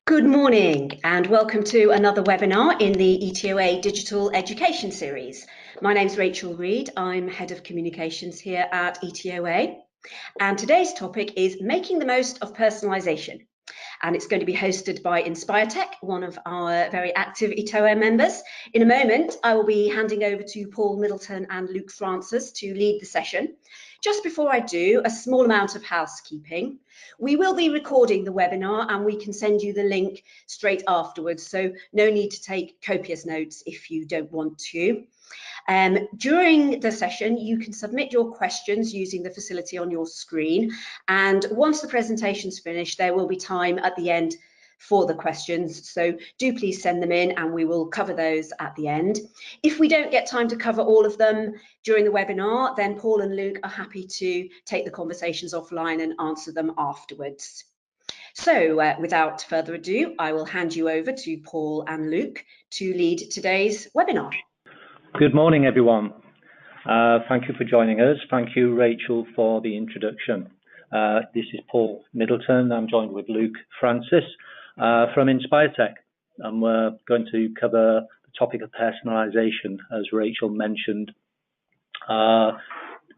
Good morning and welcome to another webinar in the ETOA Digital Education Series. My name's Rachel Reed, I'm Head of Communications here at ETOA, and today's topic is making the most of personalisation. And it's going to be hosted by InspireTech, one of our very active ETOA members. In a moment, I will be handing over to Paul Middleton and Luke Francis to lead the session. Just before I do, a small amount of housekeeping. We will be recording the webinar and we can send you the link straight afterwards, so no need to take copious notes if you don't want to. During the session, you can submit your questions using the facility on your screen, and once the presentation's finished, there will be time at the end for the questions, so do please send them in and we will cover those at the end. If we don't get time to cover all of them during the webinar, then Paul and Luke are happy to take the conversations offline and answer them afterwards. So without further ado, I will hand you over to Paul and Luke to lead today's webinar. Good morning, everyone. Thank you for joining us. Thank you, Rachel, for the introduction. This is Paul Middleton. I'm joined with Luke Francis from InspireTech, and we're going to cover the topic of personalisation, as Rachel mentioned a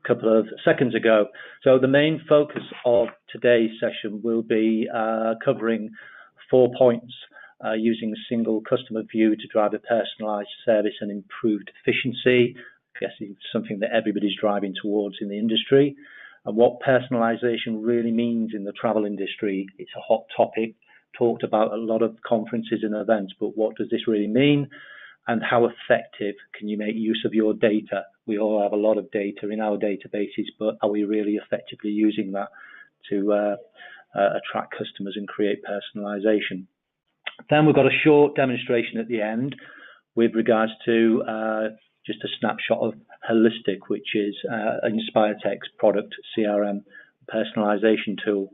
couple of seconds ago. So the main focus of today's session will be covering 4 points. Using a single customer view to drive a personalised service and improved efficiency. I guess it's something that everybody's driving towards in the industry. And what personalisation really means in the travel industry. It's a hot topic, talked about at a lot of conferences and events, but what does this really mean? And how effective can you make use of your data? We all have a lot of data in our databases, but are we really effectively using that to attract customers and create personalisation? Then we've got a short demonstration at the end with regards to just a snapshot of Holistic, which is InspireTech's product CRM personalization tool.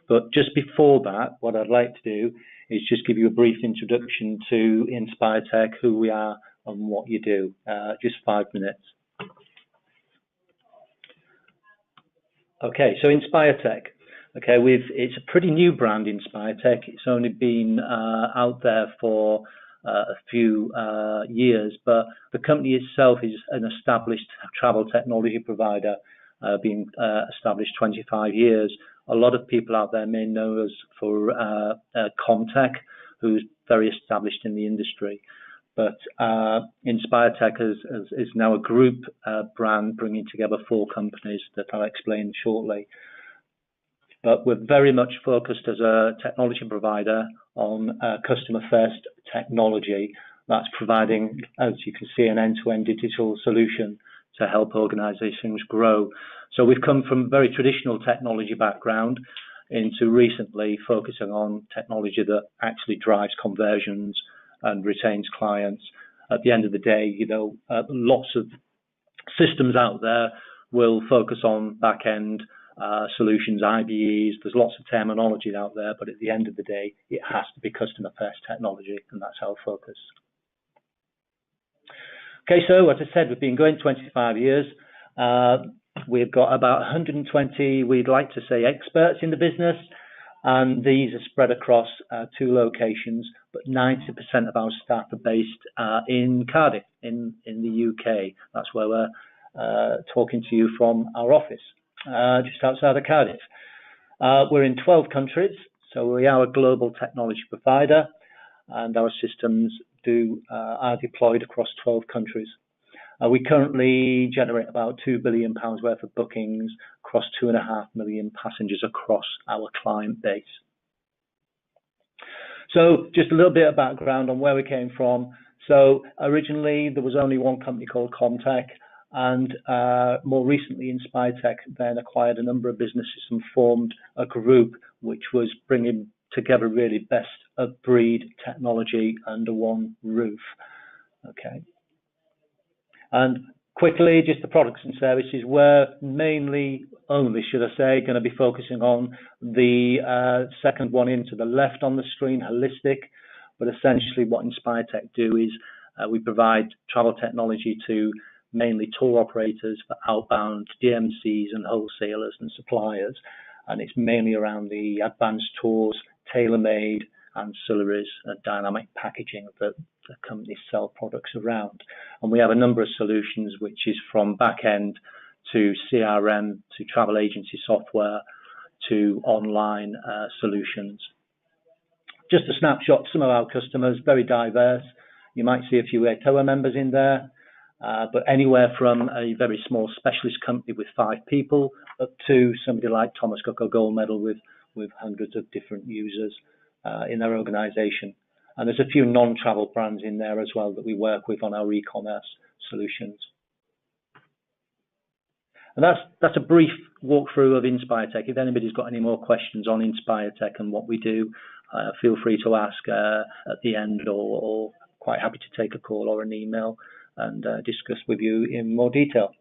But just before that, what I'd like to do is just give you a brief introduction to InspireTech, who we are and what you do. Just 5 minutes. Okay, so InspireTech. Okay, it's a pretty new brand, InspireTech. It's only been out there for a few years, but the company itself is an established travel technology provider, being established 25 years. A lot of people out there may know us for Comtech, who's very established in the industry. But InspireTech is now a group brand bringing together 4 companies that I'll explain shortly. But we're very much focused as a technology provider on customer-first technology that's providing, as you can see, an end-to-end digital solution to help organizations grow. So we've come from a very traditional technology background into recently focusing on technology that actually drives conversions and retains clients. At the end of the day, lots of systems out there will focus on back-end solutions, IBEs. There's lots of terminology out there, but at the end of the day, it has to be customer first technology, and that's our focus. Okay, so as I said, we've been going 25 years. We've got about 120, we'd like to say, experts in the business, and these are spread across 2 locations, but 90% of our staff are based in Cardiff, in the UK. That's where we're talking to you from our office. Just outside of Cardiff. We're in 12 countries, so we are a global technology provider, and our systems are deployed across 12 countries. We currently generate about £2 billion worth of bookings across 2.5 million passengers across our client base. So just a little bit of background on where we came from. So originally there was only one company called Comtech, and more recently InspireTech then acquired a number of businesses and formed a group which was bringing together really best of breed technology under one roof. Okay. And quickly, just the products and services, we're only, should I say, going to be focusing on the second one into the left on the screen, Holistic. But essentially what InspireTech do is we provide travel technology to mainly tour operators for outbound DMCs and wholesalers and suppliers. And it's mainly around the advanced tours, tailor-made, ancillaries, dynamic packaging that the companies sell products around. And we have a number of solutions, which is from back-end to CRM, to travel agency software, to online solutions. Just a snapshot, some of our customers, very diverse. You might see a few ETOA members in there, but anywhere from a very small specialist company with 5 people up to somebody like Thomas Cook Gold Medal with hundreds of different users in their organization. And there's a few non-travel brands in there as well that we work with on our e-commerce solutions. And that's a brief walkthrough of InspireTech. If anybody's got any more questions on InspireTech and what we do, feel free to ask at the end, or quite happy to take a call or an email and discuss with you in more detail.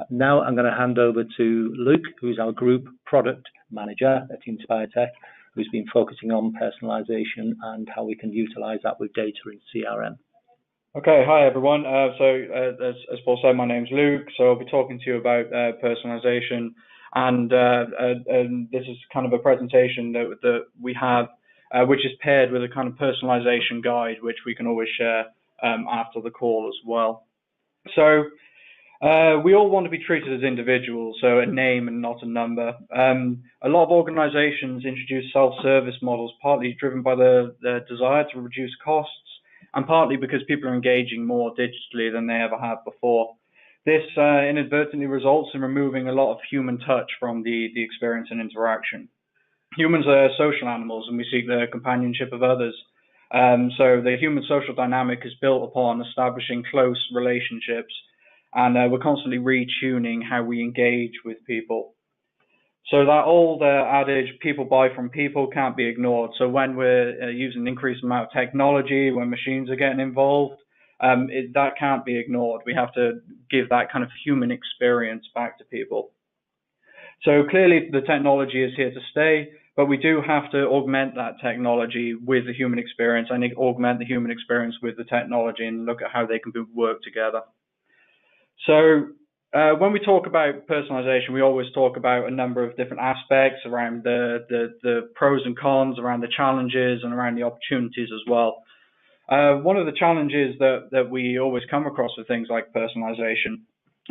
Now I'm going to hand over to Luke, who's our Group Product Manager at InspireTech, who's been focusing on personalization and how we can utilize that with data in CRM. Okay, hi everyone. As Paul said, my name's Luke, so I'll be talking to you about personalization, and this is kind of a presentation that we have, which is paired with a kind of personalization guide, which we can always share after the call as well. So we all want to be treated as individuals, so a name and not a number. A lot of organizations introduce self-service models, partly driven by the desire to reduce costs, and partly because people are engaging more digitally than they ever have before. This inadvertently results in removing a lot of human touch from the experience and interaction. Humans are social animals, and we seek the companionship of others. So the human social dynamic is built upon establishing close relationships, and we're constantly retuning how we engage with people. So that old adage, people buy from people, can't be ignored. So when we're using an increased amount of technology, when machines are getting involved, that can't be ignored. We have to give that kind of human experience back to people. So clearly the technology is here to stay, but we do have to augment that technology with the human experience, and augment the human experience with the technology, and look at how they can work together. So when we talk about personalization, we always talk about a number of different aspects around the pros and cons, around the challenges, and around the opportunities as well. One of the challenges that we always come across with things like personalization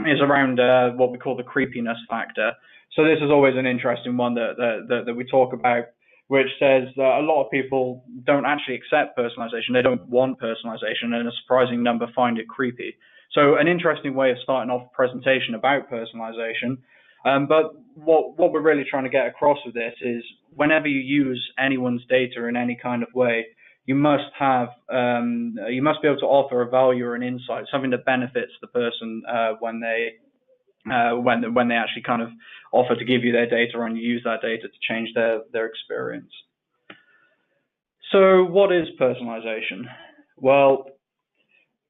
is around what we call the creepiness factor. So this is always an interesting one that we talk about, which says that a lot of people don't actually accept personalization. They don't want personalization, and a surprising number find it creepy. So an interesting way of starting off a presentation about personalization. But what we're really trying to get across with this is, whenever you use anyone's data in any kind of way, you must be able to offer a value or an insight, something that benefits the person when they actually kind of offer to give you their data, and you use that data to change their experience. So what is personalization? Well,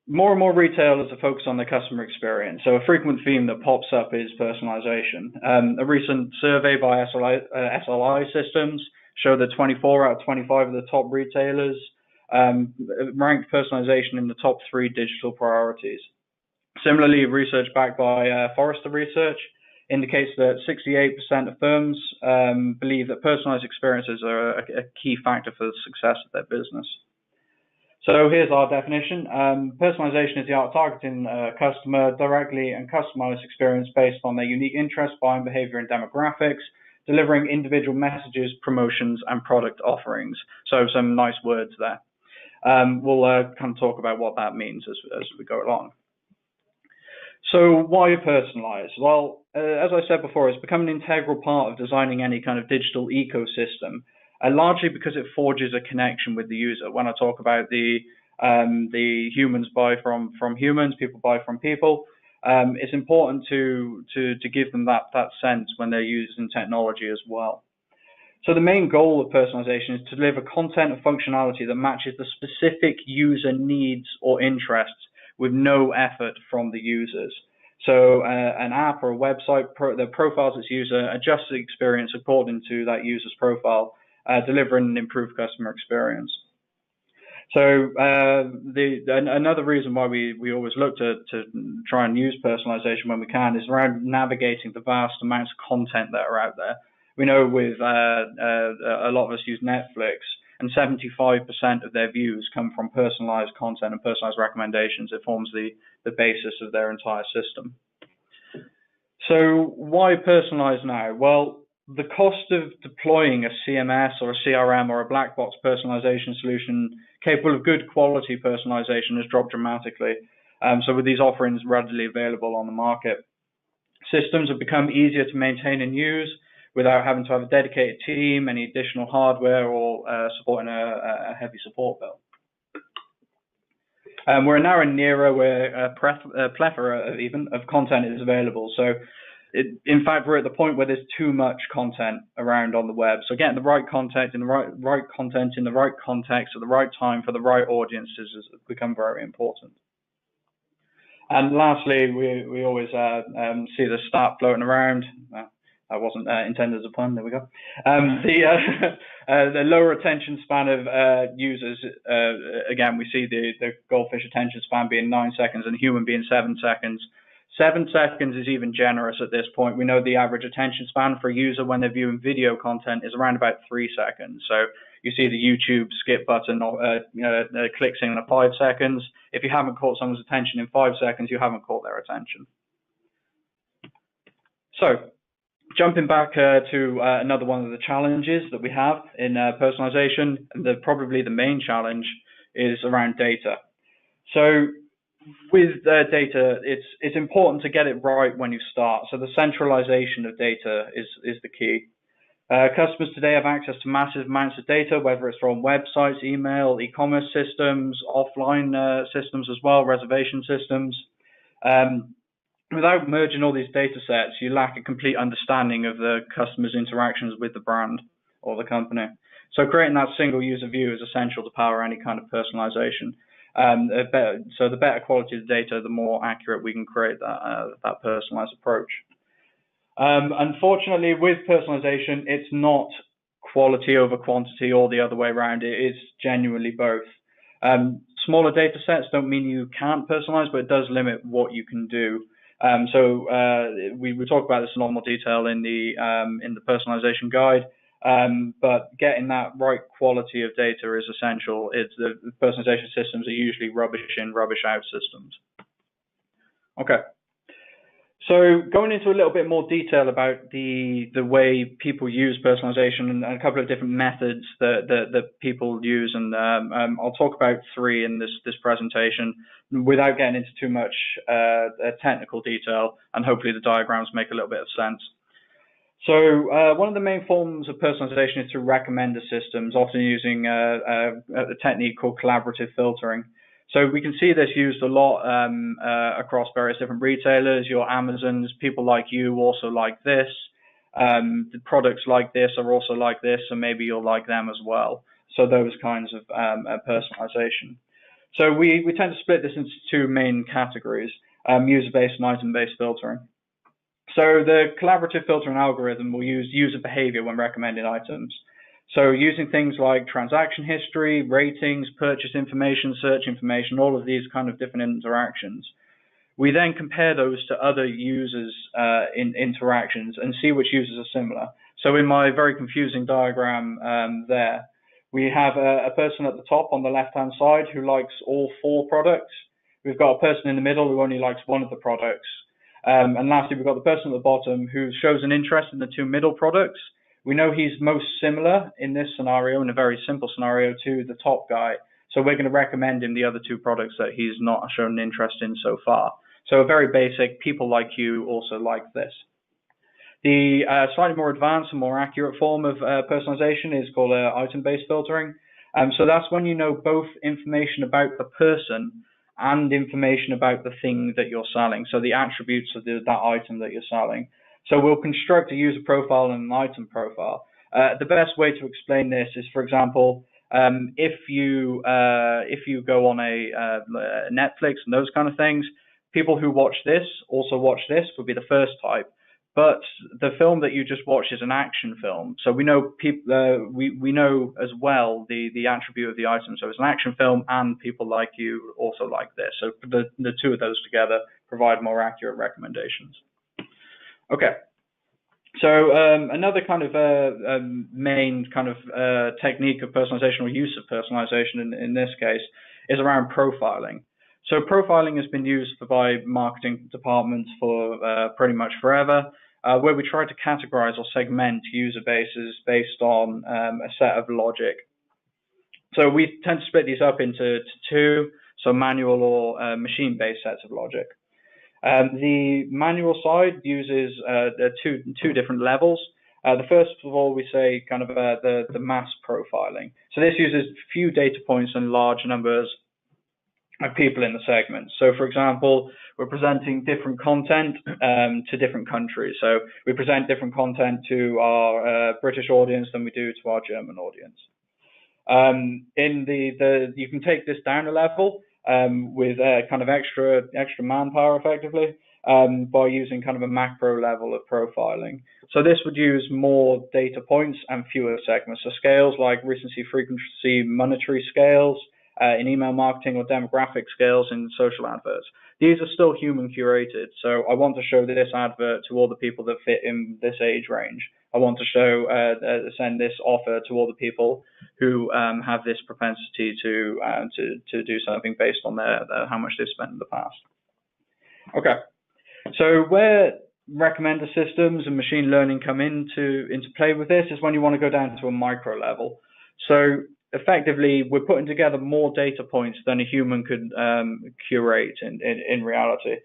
more and more retailers are focused on the customer experience. So a frequent theme that pops up is personalization. A recent survey by SLI Systems showed that 24 out of 25 of the top retailers ranked personalization in the top 3 digital priorities. Similarly, research backed by Forrester Research indicates that 68% of firms believe that personalized experiences are a key factor for the success of their business. So here's our definition. Personalization is the art of targeting a customer directly and customized experience based on their unique interests, buying behavior, and demographics, delivering individual messages, promotions, and product offerings. So some nice words there. We'll kind of talk about what that means as we go along. So why personalize? Well, as I said before, it's become an integral part of designing any kind of digital ecosystem, largely because it forges a connection with the user. When I talk about the humans buy from humans, people buy from people, it's important to give them that sense when they're using technology as well. So the main goal of personalization is to deliver content and functionality that matches the specific user needs or interests with no effort from the users. So an app or a website that profiles its user, adjusts the experience according to that user's profile, delivering an improved customer experience. So another reason why we always look to try and use personalization when we can is around navigating the vast amounts of content that are out there. We know with a lot of us use Netflix. and 75% of their views come from personalized content and personalized recommendations. It forms the basis of their entire system. So why Personalise Now? Well, the cost of deploying a CMS or a CRM or a black box personalization solution capable of good quality personalization has dropped dramatically. So with these offerings readily available on the market, systems have become easier to maintain and use without having to have a dedicated team, any additional hardware, or supporting a heavy support bill. We're now in an era where a plethora even of content is available. So in fact, we're at the point where there's too much content around on the web. So getting the right content in the right content in the right context at the right time for the right audiences has become very important. And lastly, we always see the stat floating around. That wasn't intended as a pun. There we go. The lower attention span of users. Again, we see the goldfish attention span being 9 seconds and human being 7 seconds. 7 seconds is even generous at this point. We know the average attention span for a user when they're viewing video content is around about 3 seconds. So you see the YouTube skip button clicks in at 5 seconds. If you haven't caught someone's attention in 5 seconds, you haven't caught their attention. So jumping back to another one of the challenges that we have in personalization, probably the main challenge is around data. So with data, it's important to get it right when you start. So the centralization of data is the key. Customers today have access to massive amounts of data, whether it's from websites, email, e-commerce systems, offline systems as well, reservation systems. Without merging all these data sets, you lack a complete understanding of the customer's interactions with the brand or the company. So creating that single user view is essential to power any kind of personalization. So the better quality of the data, the more accurate we can create that personalized approach. Unfortunately, with personalization, it's not quality over quantity or the other way around. It is genuinely both. Smaller data sets don't mean you can't personalize, but it does limit what you can do. We talk about this in a lot more detail in the personalization guide. But getting that right quality of data is essential. The personalization systems are usually rubbish in, rubbish out systems. Okay. So going into a little bit more detail about the way people use personalization and a couple of different methods that people use, and I'll talk about 3 in this presentation without getting into too much technical detail, and hopefully the diagrams make a little bit of sense. So one of the main forms of personalization is through recommender systems, often using a technique called collaborative filtering. So we can see this used a lot across various different retailers. Your Amazons, people like you also like this. The products like this are also like this, so maybe you'll like them as well. So those kinds of personalization. So we tend to split this into 2 main categories, user-based and item-based filtering. So the collaborative filtering algorithm will use user behavior when recommending items. So using things like transaction history, ratings, purchase information, search information, all of these kind of different interactions. We then compare those to other users' interactions and see which users are similar. So in my very confusing diagram there, we have a person at the top on the left-hand side who likes all 4 products. We've got a person in the middle who only likes one of the products. And lastly, we've got the person at the bottom who shows an interest in the 2 middle products. We know he's most similar in this scenario, in a very simple scenario, to the top guy. So we're going to recommend him the other 2 products that he's not shown an interest in so far. So a very basic, people like you also like this. The slightly more advanced and more accurate form of personalization is called item-based filtering. So that's when you know both information about the person and information about the thing that you're selling. So the attributes of that item that you're selling. So we'll construct a user profile and an item profile. The best way to explain this is, for example, if you go on a Netflix and those kind of things, people who watch this also watch this would be the first type. But the film that you just watched is an action film, so we know we know as well the attribute of the item. So it's an action film, and people like you also like this. So the 2 of those together provide more accurate recommendations. Okay, So another kind of main kind of technique of personalization, or use of personalization in this case, is around profiling. So profiling has been used by marketing departments for pretty much forever, where we try to categorize or segment user bases based on a set of logic. So we tend to split these up into two, so manual or machine-based sets of logic. The manual side uses two different levels. The first of all, we say kind of the mass profiling. So this uses few data points and large numbers of people in the segment. So for example, we're presenting different content to different countries. So we present different content to our British audience than we do to our German audience. You can take this down a level with kind of extra manpower effectively by using kind of a macro level of profiling. So this would use more data points and fewer segments. So scales like recency, frequency, monetary scales in email marketing, or demographic scales in social adverts. These are still human curated. So I want to show this advert to all the people that fit in this age range. I want to send this offer to all the people who have this propensity to do something based on how much they've spent in the past. Okay, so where recommender systems and machine learning come into play with this is when you want to go down to a micro level. So effectively, we're putting together more data points than a human could curate in reality.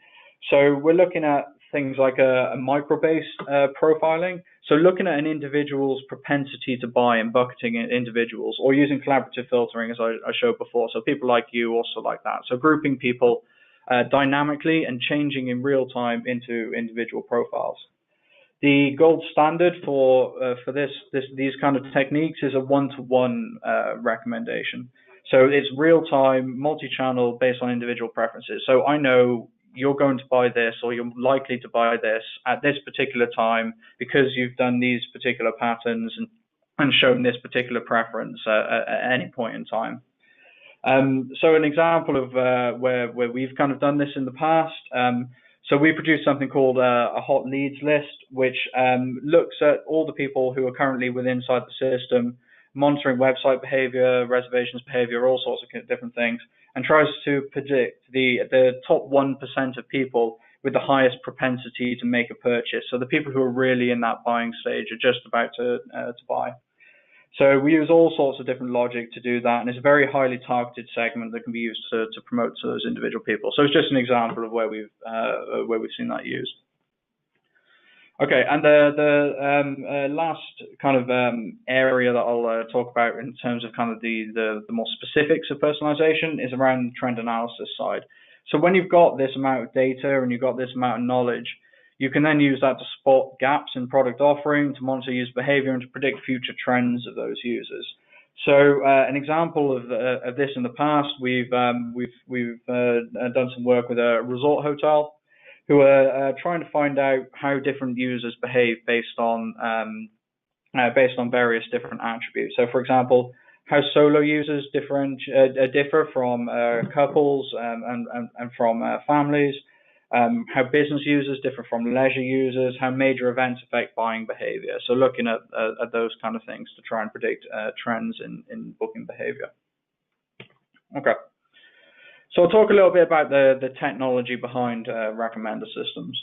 So we're looking at things like a micro-based profiling. So looking at an individual's propensity to buy and bucketing individuals, or using collaborative filtering, as I showed before. So people like you also like that. So grouping people dynamically and changing in real time into individual profiles. The gold standard for these kind of techniques is a one-to-one recommendation. So it's real-time, multi-channel, based on individual preferences. So I know you're going to buy this, or you're likely to buy this at this particular time because you've done these particular patterns and shown this particular preference at any point in time. So an example of where we've kind of done this in the past. So we produced something called a hot leads list, which looks at all the people who are currently inside the system, monitoring website behavior, reservations behavior, all sorts of different things, and tries to predict the top 1% of people with the highest propensity to make a purchase. So the people who are really in that buying stage, are just about to buy. So we use all sorts of different logic to do that, and it's a very highly targeted segment that can be used to promote to those individual people. So it's just an example of where we've seen that used. Okay, and the last kind of area that I'll talk about in terms of kind of the more specifics of personalization is around the trend analysis side. So when you've got this amount of data and you've got this amount of knowledge, you can then use that to spot gaps in product offering, to monitor user behavior, and to predict future trends of those users. So an example of this in the past, we've done some work with a resort hotel who are trying to find out how different users behave based on various different attributes. So, for example, how solo users differ from couples and from families. How business users differ from leisure users, how major events affect buying behavior. So looking at those kind of things to try and predict trends in booking behavior. Okay. So I'll talk a little bit about the technology behind recommender systems.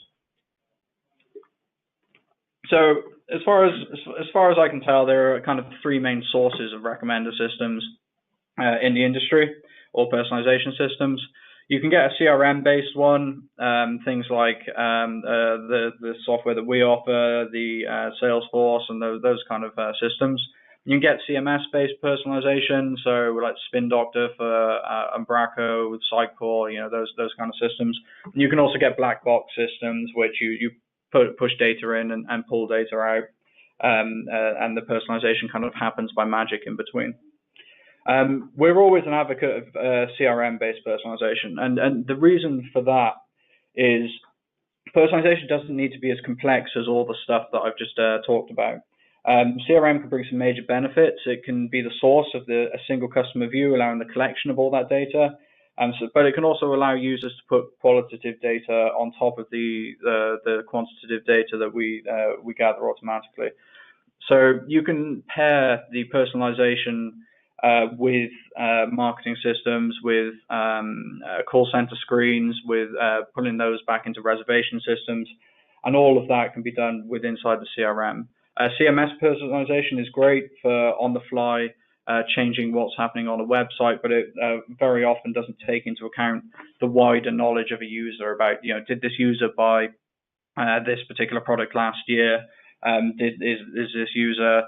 So as far as I can tell, there are kind of three main sources of recommender systems in the industry, or personalization systems. You can get a CRM-based one, things like the software that we offer, the Salesforce, and those kind of systems. You can get CMS-based personalization, so like Spin Doctor for Umbraco, with Sitecore, those kind of systems. And you can also get black box systems, which you push data in and pull data out, and the personalization kind of happens by magic in between. We're always an advocate of CRM-based personalization, and the reason for that is personalization doesn't need to be as complex as all the stuff that I've just talked about. CRM can bring some major benefits. It can be the source of a single customer view, allowing the collection of all that data. But it can also allow users to put qualitative data on top of the quantitative data that we gather automatically. So you can pair the personalization with marketing systems, with call center screens, with pulling those back into reservation systems, and all of that can be done with inside the CRM. CMS personalization is great for on-the-fly changing what's happening on a website, but it very often doesn't take into account the wider knowledge of a user about, did this user buy this particular product last year? Is this user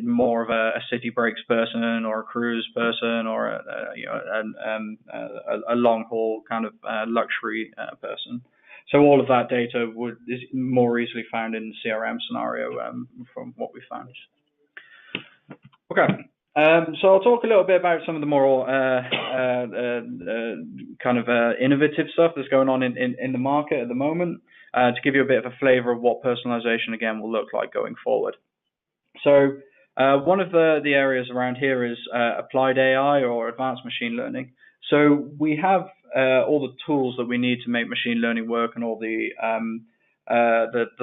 more of a city breaks person, or a cruise person, or a long haul kind of luxury person? So all of that data is more easily found in the CRM scenario from what we found. Okay. So I'll talk a little bit about some of the more kind of innovative stuff that's going on in the market at the moment, to give you a bit of a flavor of what personalization again will look like going forward. So one of the areas around here is applied AI, or advanced machine learning. So we have all the tools that we need to make machine learning work, and all the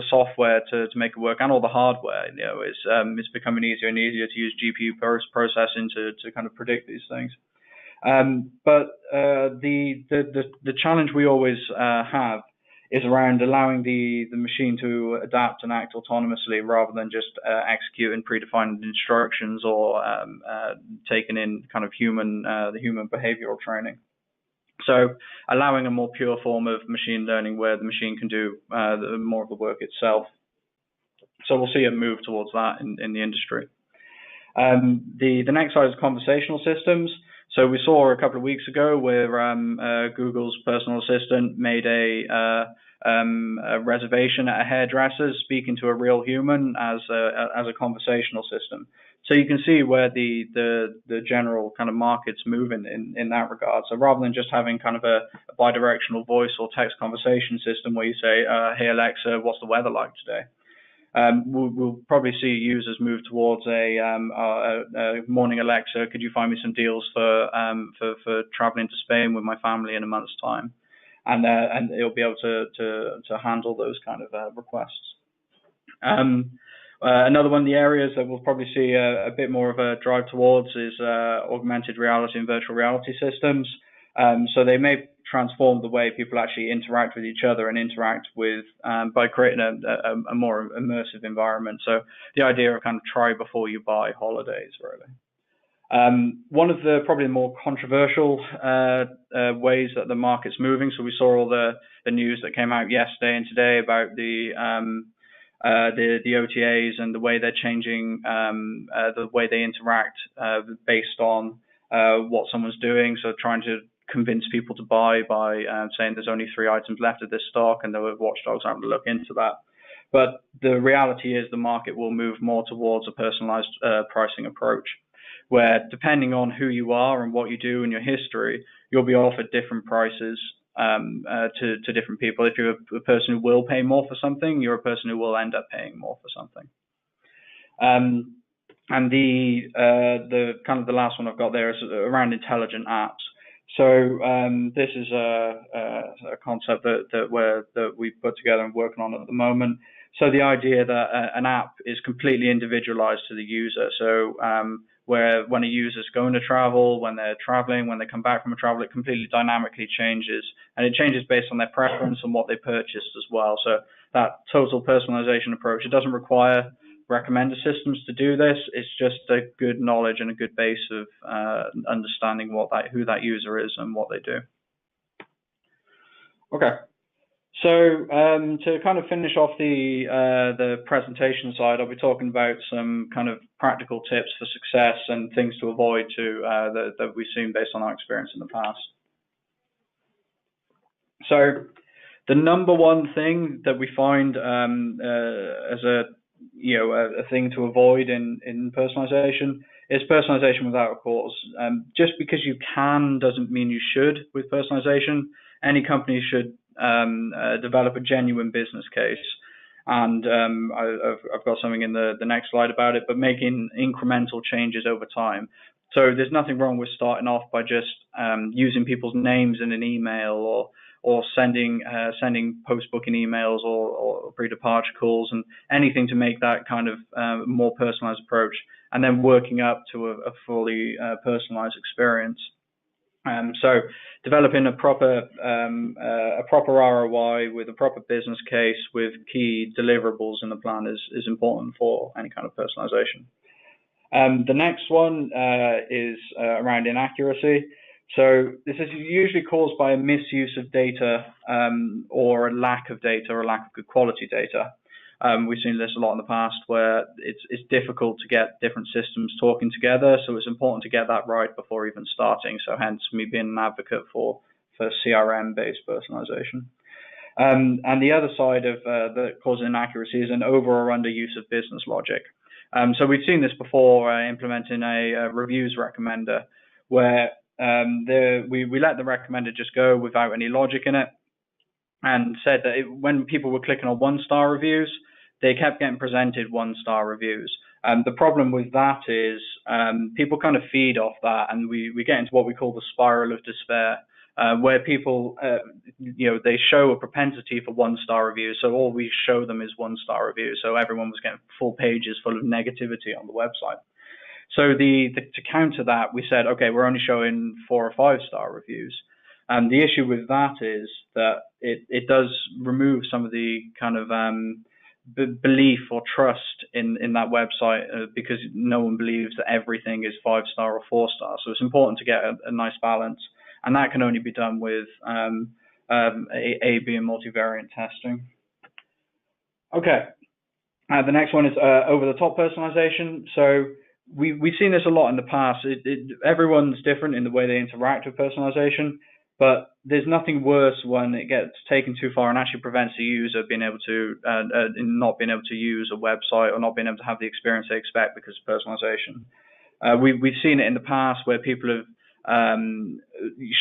software to make it work, and all the hardware. It's becoming easier and easier to use GPU processing to kind of predict these things. But the challenge we always have is around allowing the machine to adapt and act autonomously, rather than just executing predefined instructions, or taking in kind of the human behavioral training. So allowing a more pure form of machine learning, where the machine can do more of the work itself. So we'll see a move towards that in the industry. The next side is conversational systems. So we saw a couple of weeks ago where Google's personal assistant made a reservation at a hairdresser's, speaking to a real human as a conversational system. So you can see where the general kind of market's moving in that regard. So rather than just having kind of a bidirectional voice or text conversation system where you say, "Hey Alexa, what's the weather like today?" We'll probably see users move towards a "Morning Alexa, could you find me some deals for traveling to Spain with my family in a month's time?" And it'll be able to handle those kind of requests. Another one of the areas that we'll probably see a bit more of a drive towards is augmented reality and virtual reality systems. So they may transform the way people actually interact with each other and interact with by creating a more immersive environment. So the idea of kind of try before you buy holidays, really. One of the probably more controversial ways that the market's moving. So we saw all the news that came out yesterday and today about the OTAs and the way they're changing the way they interact based on what someone's doing. So trying to convince people to buy by saying there's only 3 items left of this stock, and the watchdogs having to look into that. But the reality is the market will move more towards a personalized pricing approach, where depending on who you are and what you do and your history, you'll be offered different prices to different people. If you're a person who will pay more for something, you're a person who will end up paying more for something. And the kind of the last one I've got there is around intelligent apps. So this is a concept that we put together and working on at the moment. So the idea that an app is completely individualized to the user. So where when a user's going to travel, when they're traveling, when they come back from a travel, it completely dynamically changes. And it changes based on their preference and what they purchased as well. So that total personalization approach, it doesn't require recommender systems to do this. It's just a good knowledge and a good base of understanding who that user is and what they do. Okay. So to kind of finish off the presentation side, I'll be talking about some kind of practical tips for success and things to avoid that we've seen based on our experience in the past. So the number one thing that we find as a thing to avoid in personalization is personalization without a cause. Just because you can doesn't mean you should with personalization. Any company should develop a genuine business case. And I've got something in the next slide about it, but making incremental changes over time. So there's nothing wrong with starting off by just using people's names in an email, or sending post-booking emails, or pre-departure calls, and anything to make that kind of more personalized approach, and then working up to a fully personalized experience. So developing a proper ROI with a proper business case with key deliverables in the plan is important for any kind of personalization. The next one is around inaccuracy. So this is usually caused by a misuse of data, or a lack of data, or a lack of good quality data. We've seen this a lot in the past, where it's difficult to get different systems talking together, so it's important to get that right before even starting. So hence me being an advocate for CRM-based personalization. And the other side of that causing inaccuracy is an over or under use of business logic. So we've seen this before, implementing a reviews recommender, where we let the recommender just go without any logic in it, and said that when people were clicking on 1-star reviews, they kept getting presented 1-star reviews. The problem with that is people kind of feed off that, and we get into what we call the spiral of despair, where people, they show a propensity for 1-star reviews. So all we show them is 1-star reviews. So everyone was getting full pages full of negativity on the website. So to counter that, we said, okay, we're only showing 4 or 5-star reviews. And the issue with that is that it does remove some of the kind of belief or trust in that website, because no one believes that everything is 5-star or 4-star. So it's important to get a nice balance, and that can only be done with A/B and multivariate testing. Okay, the next one is over-the-top personalization. So we've seen this a lot in the past. Everyone's different in the way they interact with personalization, but there's nothing worse when it gets taken too far and actually prevents the user being able to not being able to use a website, or not being able to have the experience they expect because of personalization. We've seen it in the past where people have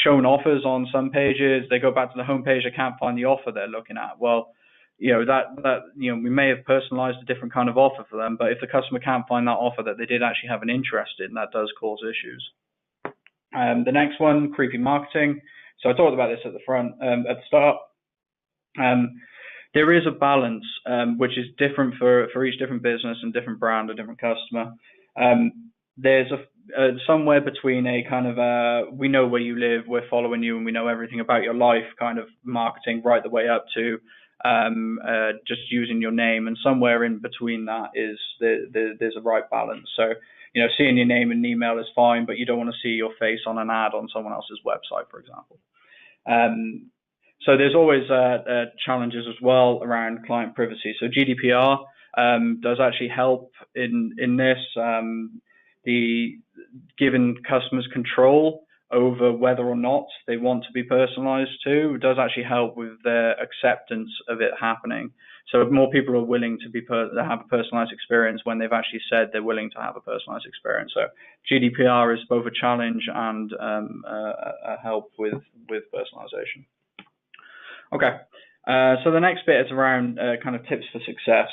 shown offers on some pages. They go back to the home page, they can't find the offer they're looking at. Well, we may have personalized a different kind of offer for them, but if the customer can't find that offer that they did actually have an interest in, that does cause issues. The next one, creepy marketing. So I talked about this at the start. There is a balance, which is different for each different business and different brand or different customer. There's somewhere between a kind of we know where you live, we're following you, and we know everything about your life kind of marketing, right the way up to just using your name, and somewhere in between that is there's a right balance. So seeing your name in an email is fine, but you don't want to see your face on an ad on someone else's website, for example. So there's always challenges as well around client privacy. So GDPR does actually help in this. The giving customers control over whether or not they want to be personalized too does actually help with their acceptance of it happening. So if more people are willing to have a personalized experience when they've actually said they're willing to have a personalized experience. So GDPR is both a challenge and a help with personalization. Okay, so the next bit is around kind of tips for success.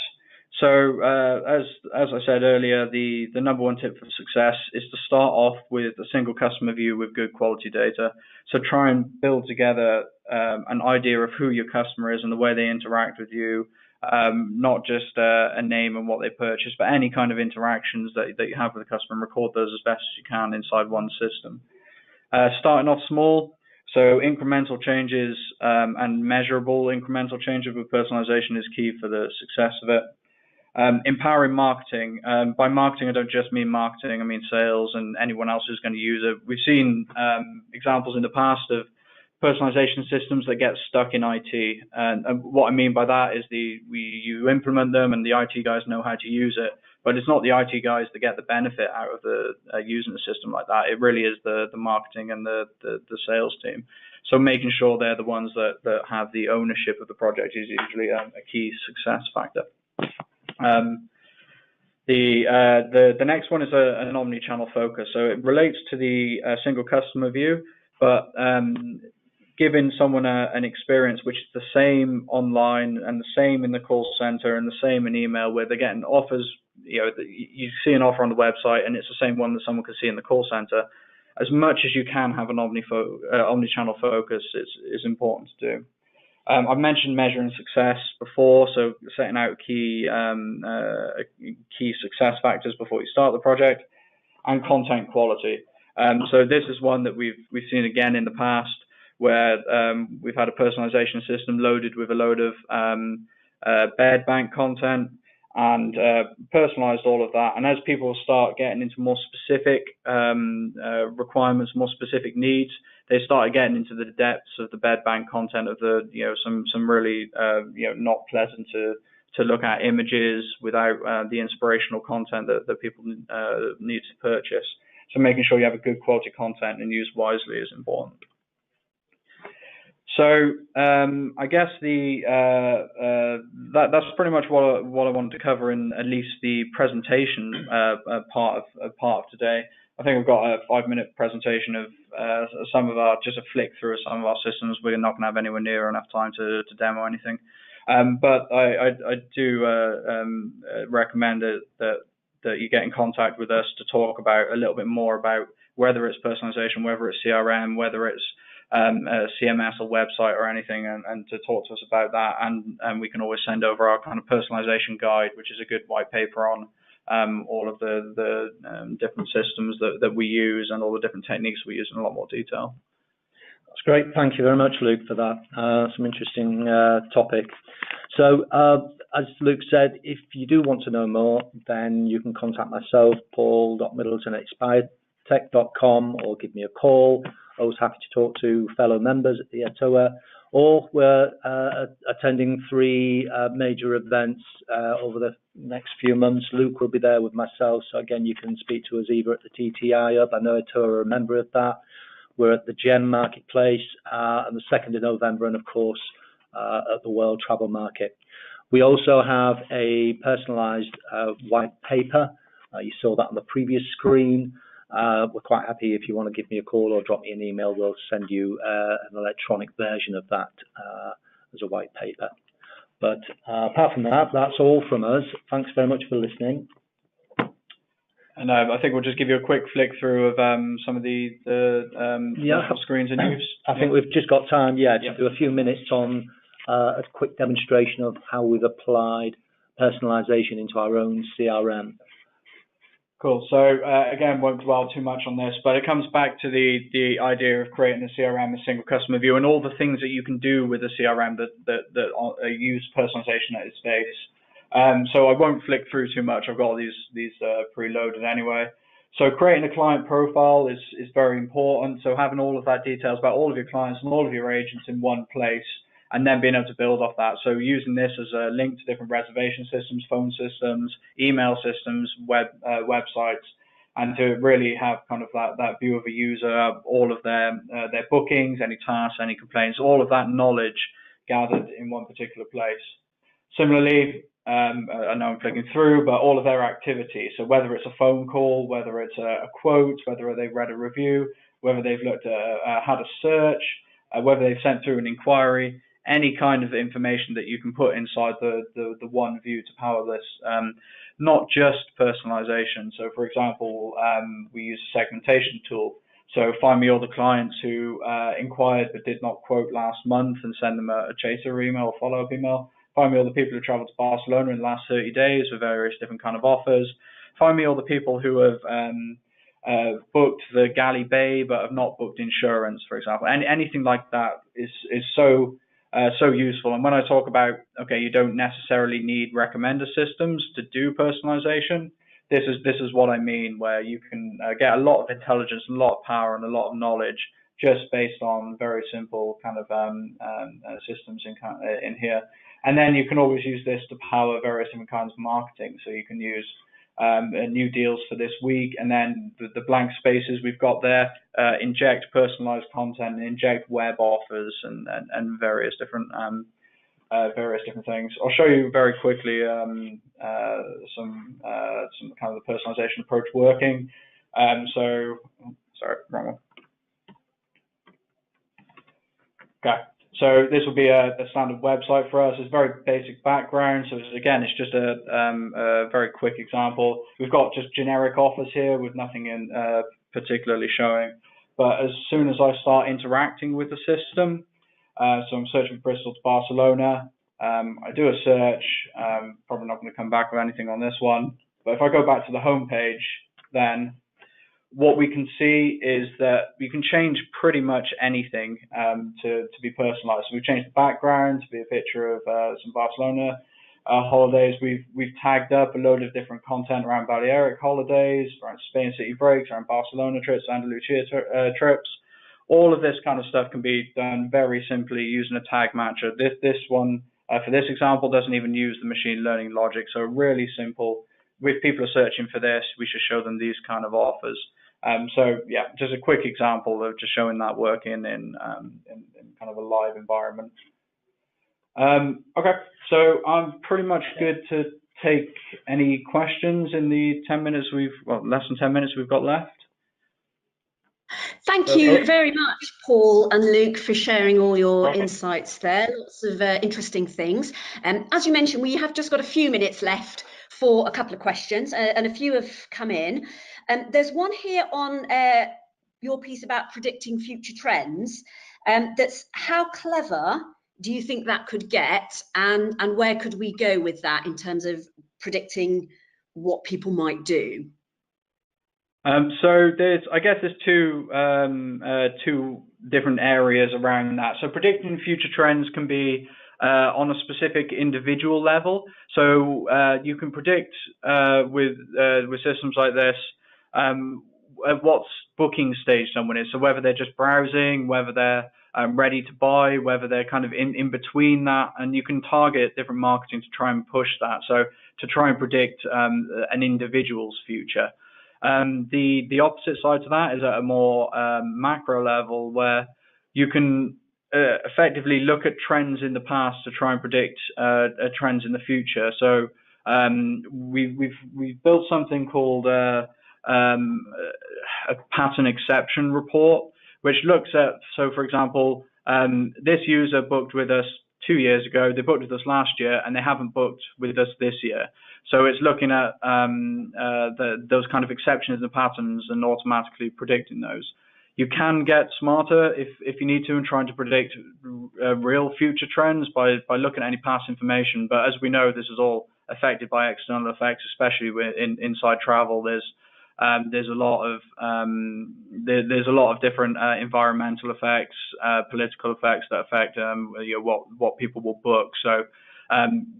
So as I said earlier, the number one tip for success is to start off with a single customer view with good quality data. So try and build together an idea of who your customer is and the way they interact with you, not just a name and what they purchase, but any kind of interactions that you have with the customer, and record those as best as you can inside one system. Starting off small, so incremental changes and measurable incremental changes with personalization is key for the success of it. Empowering marketing. By marketing, I don't just mean marketing, I mean sales and anyone else who's going to use it. We've seen examples in the past of personalization systems that get stuck in IT. And what I mean by that is you implement them and the IT guys know how to use it, but it's not the IT guys that get the benefit out of using a system like that. It really is the marketing and the sales team. So making sure they're the ones that have the ownership of the project is usually a key success factor. The next one is an omni-channel focus. So it relates to the single customer view, but giving someone an experience which is the same online and the same in the call center and the same in email, where they're getting offers you see an offer on the website and it's the same one that someone can see in the call center. As much as you can have an omni-channel focus is important to do. I've mentioned measuring success before, so setting out key success factors before you start the project, and content quality. So this is one that we've seen again in the past, where we've had a personalization system loaded with a load of bed bank content and personalized all of that. And as people start getting into more specific requirements, more specific needs, they started getting into the depths of the bed bank content of the, some really, not pleasant to look at images without the inspirational content that people need to purchase. So making sure you have a good quality content and use wisely is important. So I guess that's pretty much what I wanted to cover in at least the presentation part of today. I think we've got a 5-minute presentation of just a flick through of some of our systems. We're not going to have anywhere near enough time to demo anything. But I do recommend that you get in contact with us to talk about a little bit more about whether it's personalization, whether it's CRM, whether it's CMS or website or anything, and to talk to us about that. And we can always send over our kind of personalization guide, which is a good white paper on all of the different systems that we use and all the different techniques we use in a lot more detail. That's great. Thank you very much, Luke, for that. Some interesting topic. So as Luke said, if you do want to know more, then you can contact myself, paul.middleton@spiretech.com, or give me a call. Always happy to talk to fellow members at the ETOA, or we're attending 3 major events over the next few months. Luke will be there with myself, so again, you can speak to us either at the TTI Hub. I know ETOA are a member of that. We're at the GEM Marketplace on the 2nd of November, and of course at the World Travel Market. We also have a personalised white paper. You saw that on the previous screen. We're quite happy if you want to give me a call or drop me an email. We'll send you an electronic version of that as a white paper. But apart from that, that's all from us. Thanks very much for listening. And I think we'll just give you a quick flick through of some of the screens in use. I think we've just got time, to do a few minutes on a quick demonstration of how we've applied personalization into our own CRM. Cool. So again, won't dwell too much on this, but it comes back to the idea of creating a CRM, a single customer view, and all the things that you can do with a CRM that use personalization at its base. So I won't flick through too much. I've got all these preloaded anyway. So creating a client profile is very important. So having all of that details about all of your clients and all of your agents in one place, and then being able to build off that. So using this as a link to different reservation systems, phone systems, email systems, websites, and to really have kind of that view of a user, all of their bookings, any tasks, any complaints, all of that knowledge gathered in one particular place. Similarly, I know I'm clicking through, but all of their activity. So whether it's a phone call, whether it's a quote, whether they've read a review, whether they've looked at how to search, whether they've sent through an inquiry, any kind of information that you can put inside the one view to power this, not just personalization. So for example, we use a segmentation tool. So find me all the clients who inquired but did not quote last month and send them a chaser email or follow-up email. Find me all the people who traveled to Barcelona in the last 30 days with various different kind of offers. Find me all the people who have booked the Galley Bay but have not booked insurance, for example. Anything like that is so useful. And when I talk about, okay, you don't necessarily need recommender systems to do personalization, this is what I mean, where you can get a lot of intelligence, a lot of power, and a lot of knowledge just based on very simple kind of systems in here. And then you can always use this to power various different kinds of marketing. So you can use new deals for this week, and then the blank spaces we've got there, inject personalized content, inject web offers, and various different things. I'll show you very quickly some kind of the personalization approach working. Sorry, wrong one. Okay. So this will be a standard website for us. It's very basic background. So it's just a very quick example. We've got just generic offers here with nothing in particularly showing. But as soon as I start interacting with the system, so I'm searching Bristol to Barcelona. I do a search. Probably not going to come back with anything on this one. But if I go back to the home page, then what we can see is that you can change pretty much anything to be personalized. So we've changed the background to be a picture of some Barcelona holidays. We've tagged up a load of different content around Balearic holidays, around Spain city breaks, around Barcelona trips, Andalusia trips. All of this kind of stuff can be done very simply using a tag matcher. This one, for this example, doesn't even use the machine learning logic. So really simple. If people are searching for this, we should show them these kind of offers. So yeah, just a quick example of just showing that working in kind of a live environment. Okay, so I'm pretty much good to take any questions in the 10 minutes less than 10 minutes we've got left. Thank you very much, Paul and Luke, for sharing all your insights there. Lots of interesting things. As you mentioned, we have just got a few minutes left for a couple of questions, and a few have come in. There's one here on your piece about predicting future trends. That's how clever do you think that could get, and where could we go with that in terms of predicting what people might do? So I guess there's two different areas around that. So predicting future trends can be on a specific individual level. So you can predict with systems like this at what booking stage someone is. So whether they're just browsing, whether they're ready to buy, whether they're kind of in between that, and you can target different marketing to try and push that. So to try and predict an individual's future. The opposite side to that is at a more macro level, where you can effectively look at trends in the past to try and predict trends in the future. So we've built something called a pattern exception report, which looks at, so for example, this user booked with us 2 years ago, they booked with us last year, and they haven't booked with us this year. So it's looking at those kind of exceptions and patterns and automatically predicting those. You can get smarter if you need to and trying to predict real future trends by looking at any past information. But as we know, this is all affected by external effects, especially inside travel. There's a lot of different environmental effects, political effects that affect what people will book. So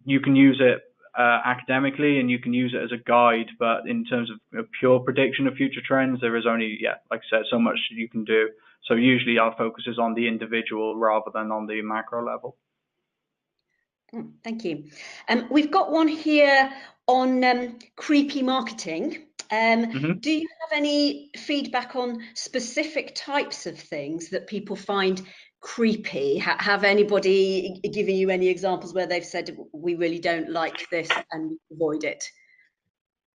you can use it academically, and you can use it as a guide, but in terms of pure prediction of future trends, there is only, like I said, so much you can do. So usually our focus is on the individual rather than on the macro level. Thank you. We've got one here on creepy marketing. Do you have any feedback on specific types of things that people find creepy? Have anybody given you any examples where they've said, we really don't like this and avoid it?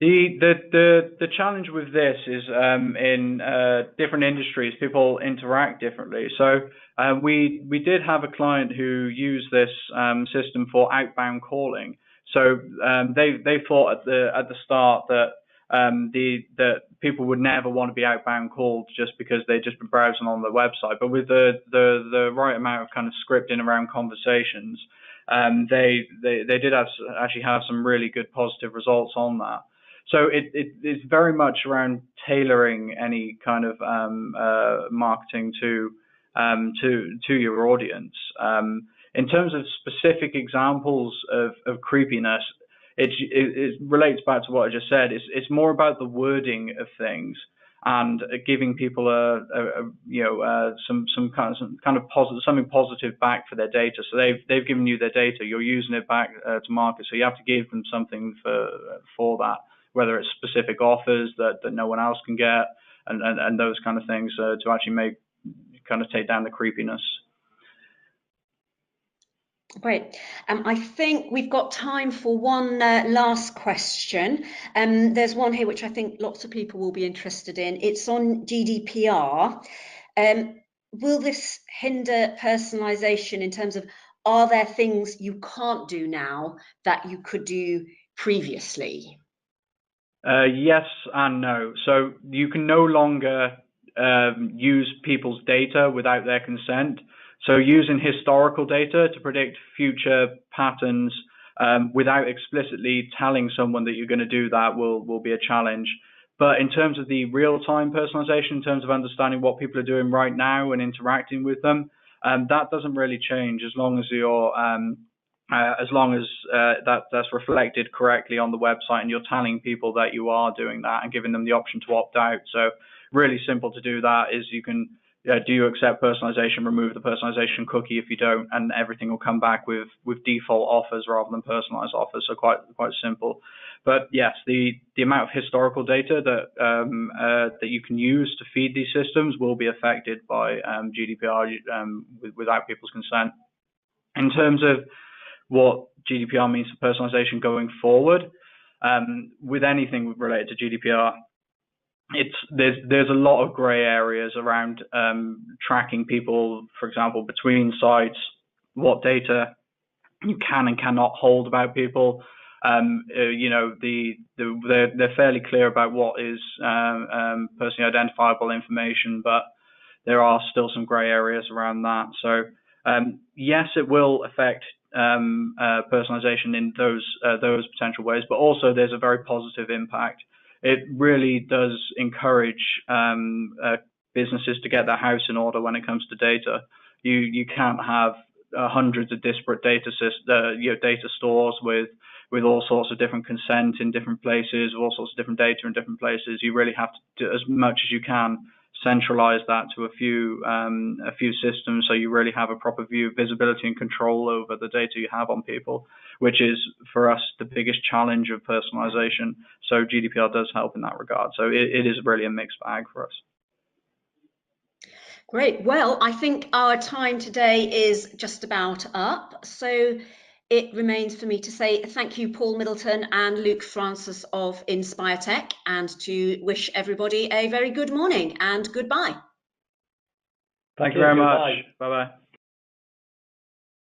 The challenge with this is in different industries, people interact differently. So we did have a client who used this system for outbound calling. So they thought at the start that that people would never want to be outbound called just because they'd just been browsing on the website. But with the right amount of kind of scripting around conversations, they did actually have some really good positive results on that. So it's very much around tailoring any kind of marketing to your audience. In terms of specific examples of creepiness, it relates back to what I just said. It's more about the wording of things and giving people some kind of positive, something positive back for their data. So they've given you their data, you're using it back to market. So you have to give them something for that, whether it's specific offers that no one else can get, and those kind of things to actually take down the creepiness. Great. I think we've got time for one last question. There's one here which I think lots of people will be interested in. It's on GDPR. will this hinder personalisation in terms of, are there things you can't do now that you could do previously? Yes and no. So you can no longer use people's data without their consent. So using historical data to predict future patterns without explicitly telling someone that you're going to do that will be a challenge. But in terms of the real-time personalization, in terms of understanding what people are doing right now and interacting with them, that doesn't really change as long as you're that's reflected correctly on the website and you're telling people that you are doing that and giving them the option to opt out. So really simple to do that is you can do you accept personalization, remove the personalization cookie if you don't, and everything will come back with default offers rather than personalized offers. So quite simple. But yes, the amount of historical data that that you can use to feed these systems will be affected by GDPR without people's consent. In terms of what GDPR means for personalization going forward, with anything related to GDPR, there's a lot of gray areas around tracking people, for example, between sites, what data you can and cannot hold about people. You know, they're fairly clear about what is personally identifiable information, but there are still some gray areas around that. So yes, it will affect personalization in those potential ways, but also there's a very positive impact. It really does encourage businesses to get their house in order when it comes to data. You can't have hundreds of disparate data stores with all sorts of different consent in different places, all sorts of different data in different places. You really have to do as much as you can centralize that to a few systems, so you really have a proper view of visibility and control over the data you have on people, which is for us the biggest challenge of personalization. So GDPR does help in that regard. So it is really a mixed bag for us. Great. Well, I think our time today is just about up. So it remains for me to say thank you, Paul Middleton and Luke Francis of Inspire Tech, and to wish everybody a very good morning and goodbye. Thank you very much. Bye-bye.